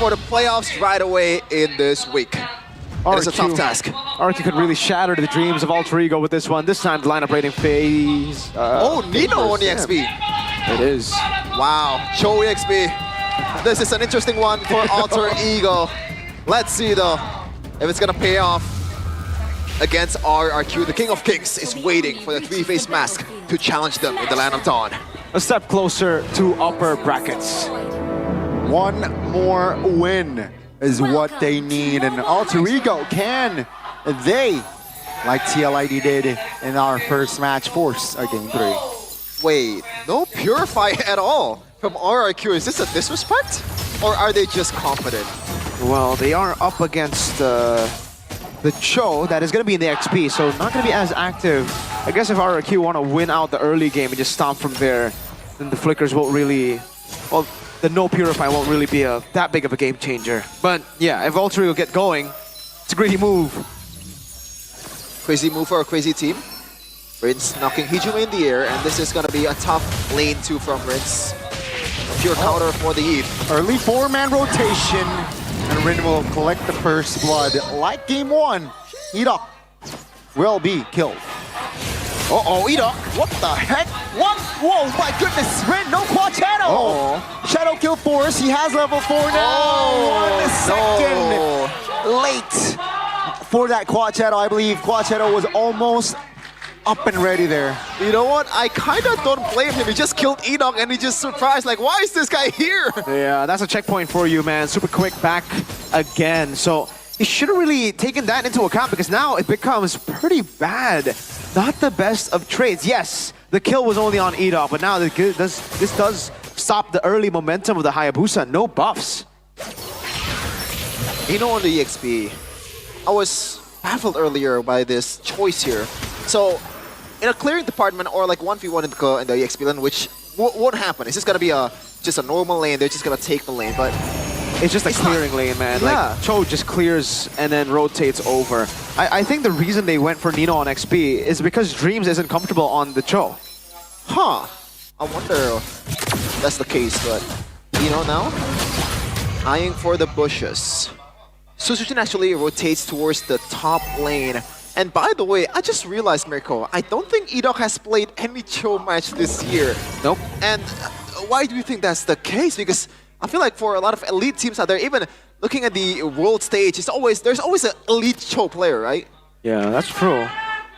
for the playoffs right away in this week. It's a tough task. RQ could really shatter the dreams of Alter Ego with this one. This time the lineup rating phase. Nino on the XP. It is. Wow, Joey XP. This is an interesting one for Alter Ego. Let's see though if it's gonna pay off against RRQ. The King of Kings is waiting for the three-face mask to challenge them in the Land of Dawn. A step closer to upper brackets. One more win is what they need, and Alter Ego can they, like TLID did in our first match, force a game 3. Wait, no Purify at all from RRQ. Is this a disrespect? Or are they just confident? Well, they are up against the Cho that is going to be in the XP, so not going to be as active. I guess if RRQ want to win out the early game and just stomp from there, then the Flickers won't really... Well, the no Purify won't really be that big of a game changer. But yeah, if Alter Ego get going, it's a greedy move. Crazy move for a crazy team. Rinz knocking Hijime in the air, and this is going to be a tough lane 2 from Rinz. A pure counter for the Eve. Early 4-man rotation, and Rin will collect the first blood. Like game 1, Edok will be killed. Uh-oh, Edok. What the heck? What? Whoa, my goodness, Rin, no quad shadow! Shadow kill force, he has level 4 now. 1 second late for that quad shadow. I believe quad shadow was almost up and ready there. You know what? I kind of don't blame him. He just killed Edok and he just surprised, like, why is this guy here? Yeah, that's a checkpoint for you, man. Super quick back again. So he should have really taken that into account because now it becomes pretty bad. Not the best of trades. Yes, the kill was only on Edok, but now this does stop the early momentum of the Hayabusa. No buffs. You know, on the EXP, I was baffled earlier by this choice here. So, in a clearing department or like 1v1 in the EXP lane, which won't happen. It's just gonna be just a normal lane. They're just gonna take the lane, but it's just a clearing lane, man. Yeah. Like, Cho just clears and then rotates over. I think the reason they went for Nino on XP is because Dreams isn't comfortable on the Cho. Huh. I wonder if that's the case, but Nino now eyeing for the bushes. Susujin actually rotates towards the top lane. And by the way, I just realized, Mirko, I don't think Edok has played any Cho match this year. Nope. And why do you think that's the case? Because I feel like for a lot of elite teams out there, even looking at the world stage, there's always an elite Cho player, right? Yeah, that's true.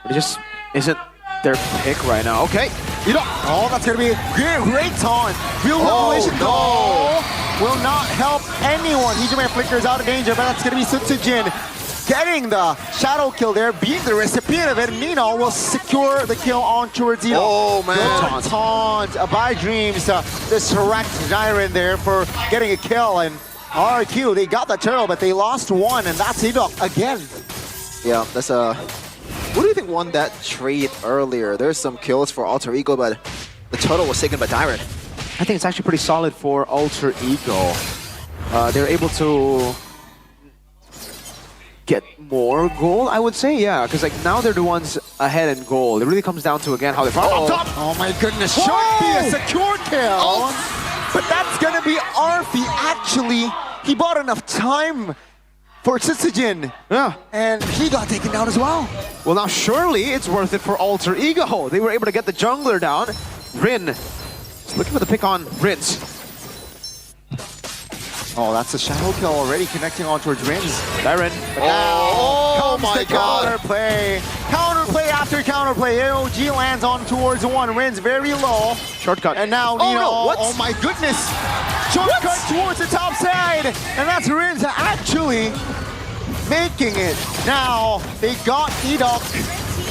It just isn't their pick right now. Okay, Edok. Oh, that's gonna be a great taunt. Real revelation. No. Will not help anyone. Hijime Flicker is out of danger, but that's gonna be Sutsujin getting the shadow kill there, being the recipient of it. Nino will secure the kill on towards Edok. Oh man. Good taunt by Dreams. Disrect Jiren there for getting a kill, and RQ, they got the turtle, but they lost one, and that's Edok again. Yeah, that's a... Who do you think won that trade earlier? There's some kills for Alter Ego, but the turtle was taken by Jiren. I think it's actually pretty solid for Alter Ego. They're able to get more gold, I would say, yeah, because like now they're the ones ahead in gold. It really comes down to again how they fight up top. Oh my goodness, should be a secure kill, but that's gonna be Arfi. Actually, he bought enough time for Tsitsujin, yeah, and he got taken down as well. Well, now surely it's worth it for Alter Ego. They were able to get the jungler down. Rin, just looking for the pick on Rinz. Oh, that's a shadow kill already connecting on towards Rinz. Jiren. Oh my god. Counterplay after counterplay. AOG lands on towards one. Rinz very low. Shortcut. And now Nino. Oh my goodness. Shortcut towards the top side. And that's Rinz actually making it. Now they got Edok.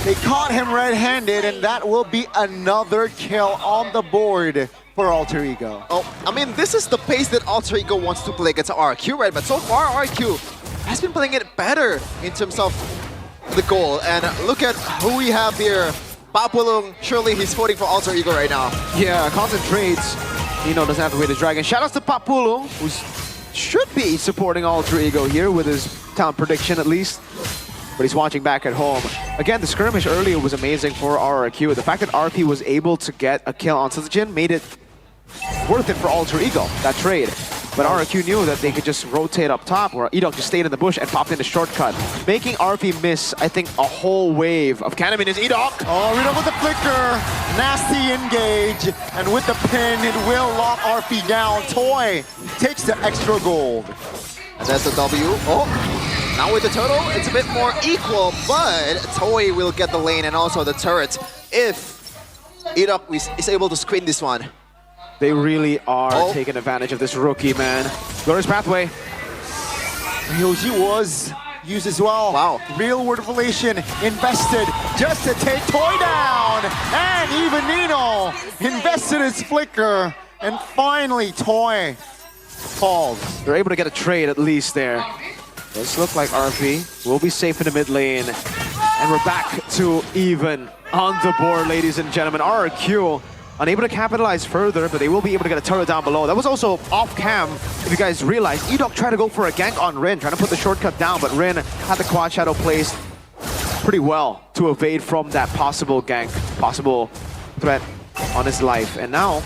They caught him red-handed, and that will be another kill on the board for Alter Ego. Oh, I mean, this is the pace that Alter Ego wants to play against RQ, right? But so far, RQ has been playing it better in terms of the goal. And look at who we have here. Papulung, surely he's voting for Alter Ego right now. Yeah, concentrates. Nino doesn't have to wait the dragon. Shoutouts to Papulung, who should be supporting Alter Ego here with his talent prediction at least. But he's watching back at home. Again, the skirmish earlier was amazing for RRQ. The fact that RP was able to get a kill on Tsitsujin made it worth it for Alter Ego, that trade. But RQ knew that they could just rotate up top, where Edok just stayed in the bush and popped in the shortcut, making RP miss, I think, a whole wave of Kenapa Nih Rinz. Edok! Oh, Edok with the flicker. Nasty engage. And with the pin, it will lock RP down. Toy takes the extra gold. And that's the W. Oh, now with the turtle, it's a bit more equal, but Toy will get the lane and also the turret if Edok is able to screen this one. They really are taking advantage of this rookie, man. Glorious pathway. Ryoji was used as well. Wow. Real world revelation invested just to take Toy down. And even Nino invested his flicker. And finally, Toy falls. They're able to get a trade at least there. Does look like RP will be safe in the mid lane. And we're back to even on the board, ladies and gentlemen. RQ unable to capitalize further, but they will be able to get a turret down below. That was also off cam, if you guys realize. Edok tried to go for a gank on Rin, trying to put the shortcut down, but Rin had the quad shadow placed pretty well to evade from that possible gank, possible threat on his life. And now,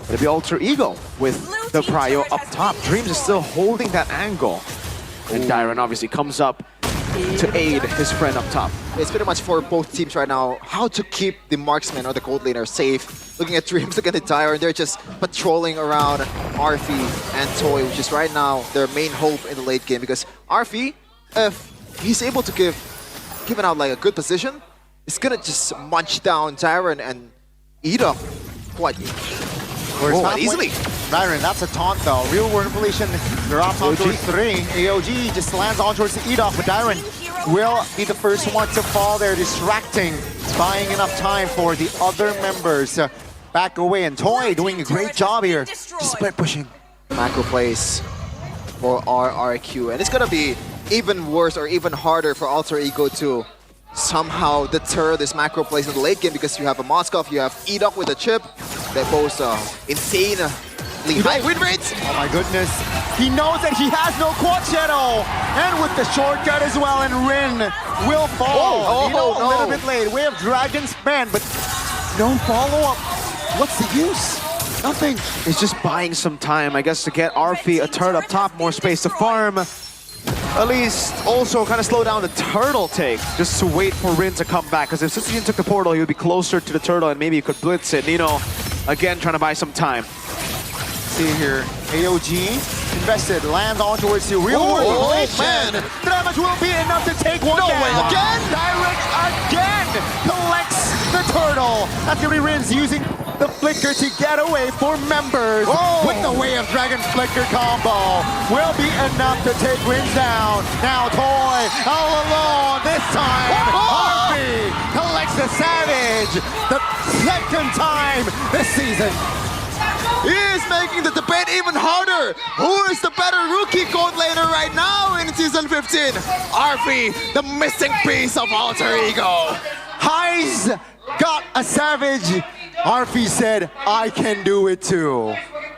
it'll be Alter Ego with the prio up top. Dreams is still holding that angle. And Dyron obviously comes up to aid his friend up top. It's pretty much for both teams right now how to keep the marksman or the gold laner safe. Looking at Dreams, looking at Dyron, they're just patrolling around Arfi and Toy, which is right now their main hope in the late game. Because Arfi, if he's able to give out like a good position, it's gonna just munch down Dyron and Edok quite easily. Dyron, that's a taunt though. Real world revelation, they're off on towards 3. AOG just lands on towards the Edok, but Dyron will be the first one to fall there, distracting, buying enough time for the other members to back away. And Toy doing a great job here, just split pushing. Macro plays for RRQ, and it's gonna be even worse or even harder for Alter Ego to somehow deter this macro plays in the late game, because you have a Moskov, you have Edok with a chip. They both insanely high win rates. Oh my goodness. He knows that he has no quad shadow. And with the shortcut as well, and Rin will fall. A little bit late. We have Dragon Span, but no follow-up. What's the use? Nothing. It's just buying some time, I guess, to get Arfi a turret up top, more space to farm. At least also kind of slow down the turtle take, just to wait for Rin to come back. Because if Sutsujin took the portal, he would be closer to the turtle and maybe he could blitz it. Nino, again, trying to buy some time. See here, AOG invested, lands on towards the real world revelation. The damage will be enough to take one down. Way, again? Direct again collects the turtle. That's gonna be Rinz using the flicker to get away for members. With the way of Dragon Flicker combo will be enough to take Rinz down. Now Toy all alone. This time, Harvey collects the Savage. The second time this season. He is making the debate even harder. Who is the better rookie gold laner right now in Season 15? Arfi, the missing piece of Alter Ego. Highs got a Savage. Arfi said, I can do it too.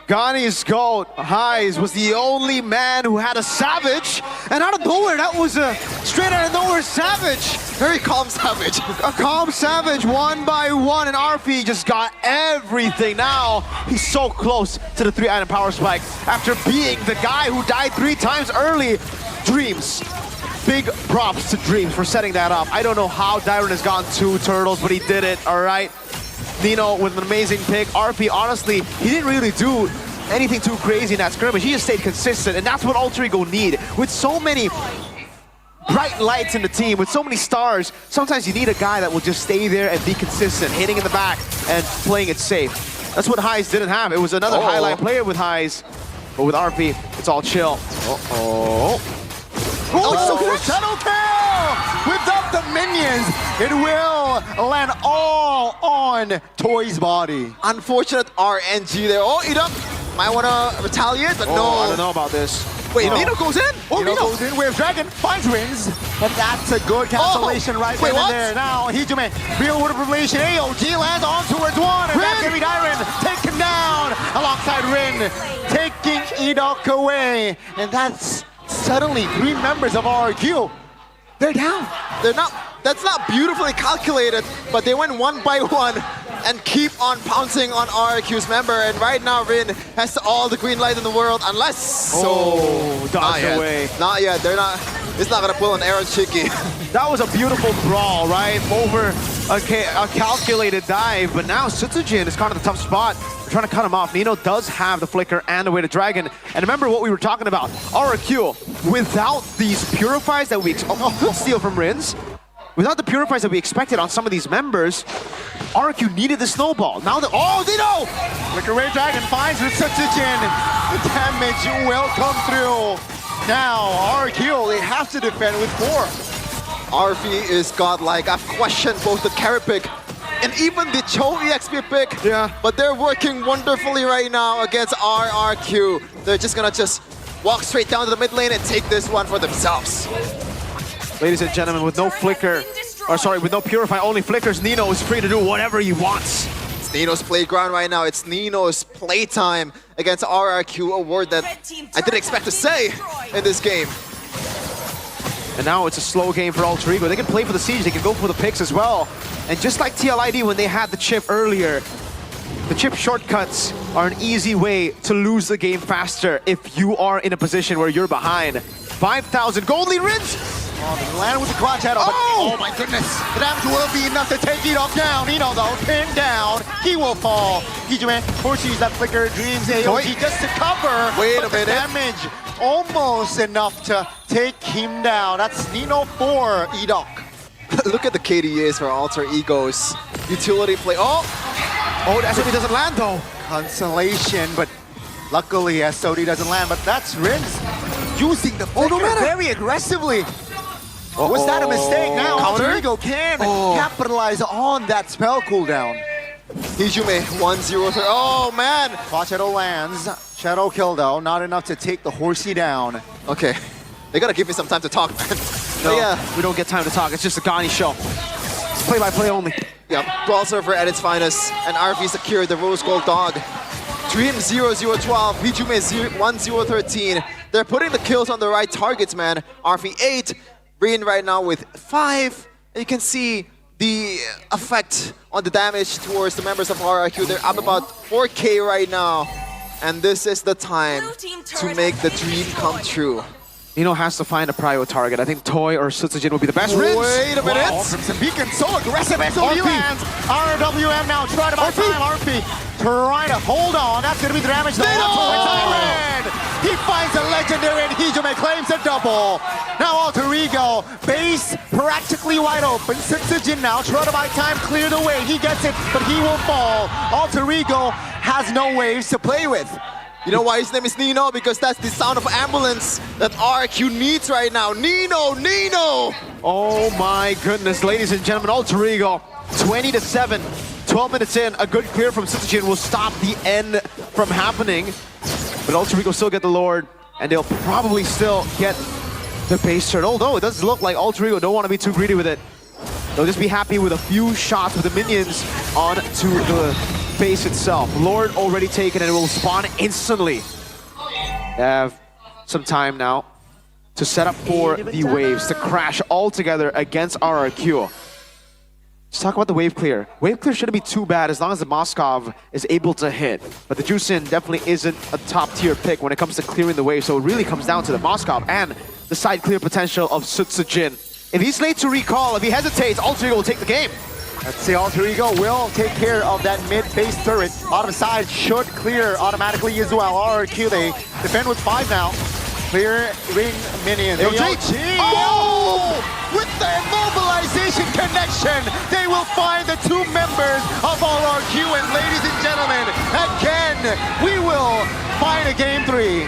Ghani's gold, Highs, was the only man who had a Savage. And out of nowhere, that was a straight out of nowhere Savage. Very calm Savage. A calm Savage, one by one, and Arfi just got everything. Now, he's so close to the 3-item power spike after being the guy who died 3 times early. Dreams. Big props to Dreams for setting that up. I don't know how Dyron has gotten 2 turtles, but he did it, all right? Nino with an amazing pick. RP, honestly, he didn't really do anything too crazy in that skirmish. He just stayed consistent, and that's what Alter Ego need. With so many bright lights in the team, with so many stars, sometimes you need a guy that will just stay there and be consistent, hitting in the back and playing it safe. That's what Highs didn't have. It was another highlight player with Highs, but with RP, it's all chill. Shadow kill! Without the minions, it will land all on Toy's body. Unfortunate RNG there. Oh, Edok might want to retaliate, but no. I don't know about this. Wait, Nino goes in? Nino goes in. Wave Dragon finds Rinz, and that's a good cancellation right there and there. Now, Hijume, real world revelation. AOG lands on towards 1, and that's gonna be Dyron taken down alongside Rin, taking Edok away, and that's suddenly 3 members of RQ. They're down. They're not. That's not beautifully calculated, but they went one by one. and keep on pouncing on RRQ's member. And right now, Rin has all the green light in the world, unless... dodged away. Not yet. They're not... It's not gonna pull an Aaron Chicky. That was a beautiful brawl, right? Over a calculated dive, but now Sutsujin is kind of the tough spot. They're trying to cut him off. Nino does have the flicker and the weighted dragon. And remember what we were talking about. RRQ, without these purifies that we steal from Rinz, without the purifies that we expected on some of these members, RRQ needed the snowball. Now the Nino! Flicker Weighted Dragon finds Sutsujin. The damage will come through. Now, RRQ, they have to defend with 4. RV is godlike. I've questioned both the carry pick and even the Cho EXP pick. Yeah. But they're working wonderfully right now against RRQ. They're just gonna walk straight down to the mid lane and take this one for themselves. Ladies and gentlemen, with no flicker, with no purify, only flickers, Nino is free to do whatever he wants. It's Nino's playground right now. It's Nino's playtime against RRQ, a word that I didn't expect to say in this game. And now it's a slow game for Alter Ego. They can play for the siege, they can go for the picks as well. And just like TLID when they had the chip earlier, the chip shortcuts are an easy way to lose the game faster if you are in a position where you're behind. 5,000 gold lead, Rinz! They land with the clutch head off. Oh my goodness! The damage will be enough to take Edok down. Nino though, pinned down. He will fall. Hijume forces that flicker, dreams AOG just to cover. Wait a minute. The damage almost enough to take him down. That's Nino for Edok. Look at the KDAs for Alter Ego's utility play. Oh, that's what he doesn't land though. Consolation, but luckily SOD doesn't land. But that's Rinz using the flicker very aggressively. Was that a mistake? Now Alter Ego can capitalize on that spell cooldown. Hijume 1-0. Oh man! Cloud Shadow lands. Shadow kill though, not enough to take the horsey down. Okay, they gotta give me some time to talk, man. No, yeah, we don't get time to talk. It's just a Ghani show. It's play-by-play only. yeah. Brawl server at its finest, and RV secured the Rose Gold Dog. Dream 0-0-12, Hijume 1-0-13. They're putting the kills on the right targets, man. RV 8. Rin right now with 5, and you can see the effect on the damage towards the members of RRQ. They're up about 4K right now, and this is the time to make the dream come true. Nino has to find a prio target. I think Toy or Sutsujin will be the best. Rinz! Wait a minute! Wow, Crimson Beacon so aggressive. SOD lands. RWM now try to buy time. RP trying to hold on. That's going to be the damage. He finds a legendary and Hijume claims a double. Now Alter Ego, base practically wide open. Sutsujin now try to buy time, clear the way. He gets it, but he will fall. Alter Ego has no waves to play with. You know why his name is Nino? Because that's the sound of ambulance that RQ needs right now. Nino! Nino! Oh my goodness, ladies and gentlemen, Alter Ego, 20-7. 12 minutes in, a good clear from Sutsujin will stop the end from happening. But Alter Ego still get the Lord, and they'll probably still get the base turn. Although it does look like Alter Ego don't want to be too greedy with it. They'll just be happy with a few shots with the minions onto the base itself. Lord already taken, and it will spawn instantly. They have some time now to set up for the waves to crash all together against RRQ. Let's talk about the wave clear. Wave clear shouldn't be too bad as long as the Moskov is able to hit. But the Jusin definitely isn't a top tier pick when it comes to clearing the wave. So it really comes down to the Moskov and the side clear potential of Sutsujin. If he's late to recall, if he hesitates, Alter Ego will take the game. Let's see, Alter Ego will take care of that mid-base turret. Bottom side should clear automatically as well. RRQ, they defend with 5 now. Clearing minions. With the immobilization connection, they will find the 2 members of RRQ. And ladies and gentlemen, again, we will find a game 3.